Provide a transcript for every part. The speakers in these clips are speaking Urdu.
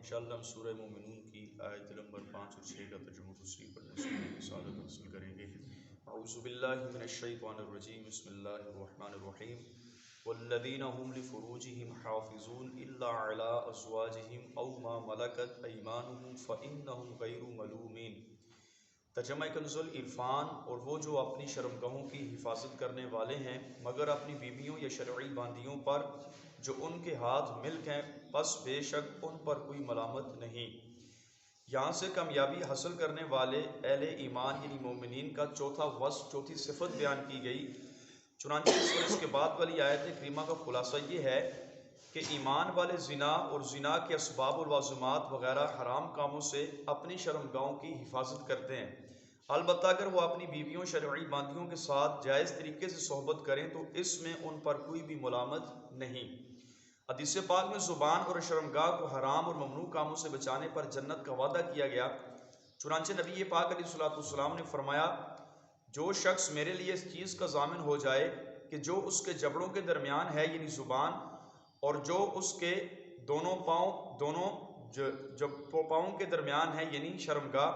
انشاءاللہ ہم سورہ مومنون کی آیت نمبر 5 اور 6 کا ترجمہ تفسیر پڑھنے سے سعادت حاصل کریں گے۔ اعوذ باللہ من الشیطان الرجیم، بسم اللہ الرحمن الرحیم۔ والذین هم لفروجهم حافظون الا علی ازواجهم او ما ملکت ایمانهم فانہم غیر ملومین۔ ترجمہ کنز العرفان، اور وہ جو اپنی شرمگاہوں کی حفاظت کرنے والے ہیں مگر اپنی بیویوں یا شرعی باندیوں پر جو ان کے ہاتھ ملک ہیں، پس بے شک ان پر کوئی ملامت نہیں۔ یہاں سے کامیابی حاصل کرنے والے اہل ایمان یعنی مومنین کا چوتھا وصف، چوتھی صفت بیان کی گئی۔ چنانچہ اس کے بعد والی آیت کریمہ کا خلاصہ یہ ہے کہ ایمان والے زنا اور زنا کے اسباب واللازمات وغیرہ حرام کاموں سے اپنی شرمگاہوں کی حفاظت کرتے ہیں، البتہ اگر وہ اپنی بیویوں شرعی باندیوں کے ساتھ جائز طریقے سے صحبت کریں تو اس میں ان پر کوئی بھی ملامت نہیں۔ حدیث پاک میں زبان اور شرمگاہ کو حرام اور ممنوع کاموں سے بچانے پر جنت کا وعدہ کیا گیا۔ چنانچہ نبی پاک علیہ السلام نے فرمایا، جو شخص میرے لیے اس چیز کا ضامن ہو جائے کہ جو اس کے جبڑوں کے درمیان ہے یعنی زبان، اور جو اس کے دونوں پاؤں کے درمیان ہے یعنی شرمگاہ،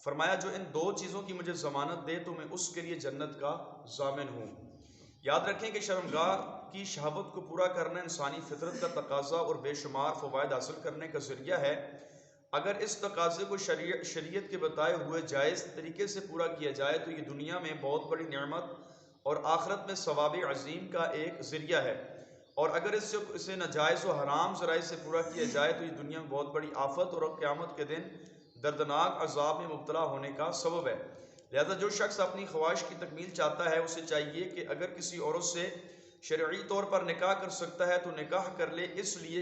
فرمایا جو ان دو چیزوں کی مجھے ضمانت دے تو میں اس کے لیے جنت کا ضامن ہوں۔ یاد رکھیں کہ شرمگاہ کی شہوت کو پورا کرنا انسانی فطرت کا تقاضا اور بے شمار فوائد حاصل کرنے کا ذریعہ ہے۔ اگر اس تقاضے کو شریعت کے بتائے ہوئے جائز طریقے سے پورا کیا جائے تو یہ دنیا میں بہت بڑی نعمت اور آخرت میں ثواب عظیم کا ایک ذریعہ ہے، اور اگر اسے ناجائز و حرام ذرائع سے پورا کیا جائے تو یہ دنیا میں بہت بڑی آفت اور قیامت کے دن دردناک عذاب میں مبتلا ہونے کا سبب ہے۔ لہذا جو شخص اپنی خواہش کی تکمیل چاہتا ہے اسے چاہیے کہ اگر کسی عورت سے شرعی طور پر نکاح کر سکتا ہے تو نکاح کر لے، اس لیے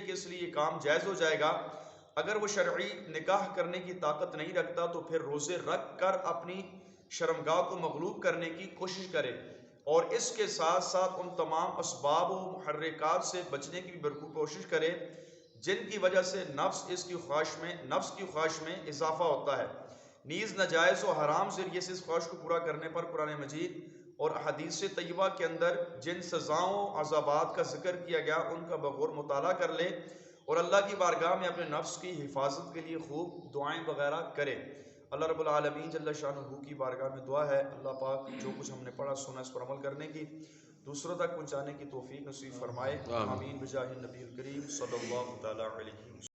کہ اس لیے یہ کام جائز ہو جائے گا۔ اگر وہ شرعی نکاح کرنے کی طاقت نہیں رکھتا تو پھر روزے رکھ کر اپنی شرمگاہ کو مغلوب کرنے کی کوشش کرے، اور اس کے ساتھ ساتھ ان تمام اسباب و محرکات سے بچنے کی بھی بھرپور کوشش کرے جن کی وجہ سے نفس کی خواہش میں اضافہ ہوتا ہے۔ نیز ناجائز و حرام ذریعے سے اس خواہش کو پورا کرنے پر قرآن مجید اور احادیث طیبہ کے اندر جن سزاؤں و عذابات کا ذکر کیا گیا ان کا بغور مطالعہ کر لے، اور اللہ کی بارگاہ میں اپنے نفس کی حفاظت کے لیے خوب دعائیں وغیرہ کرے۔ اللہ رب العالمین جل شانہ کی بارگاہ میں دعا ہے اللہ پاک جو کچھ ہم نے پڑھا سنا اس پر عمل کرنے کی، دوسروں تک پہنچانے کی توفیق نصیب فرمائے۔ آمین بجاہ النبی الکریم صلی اللہ تعالی علیہ وسلم۔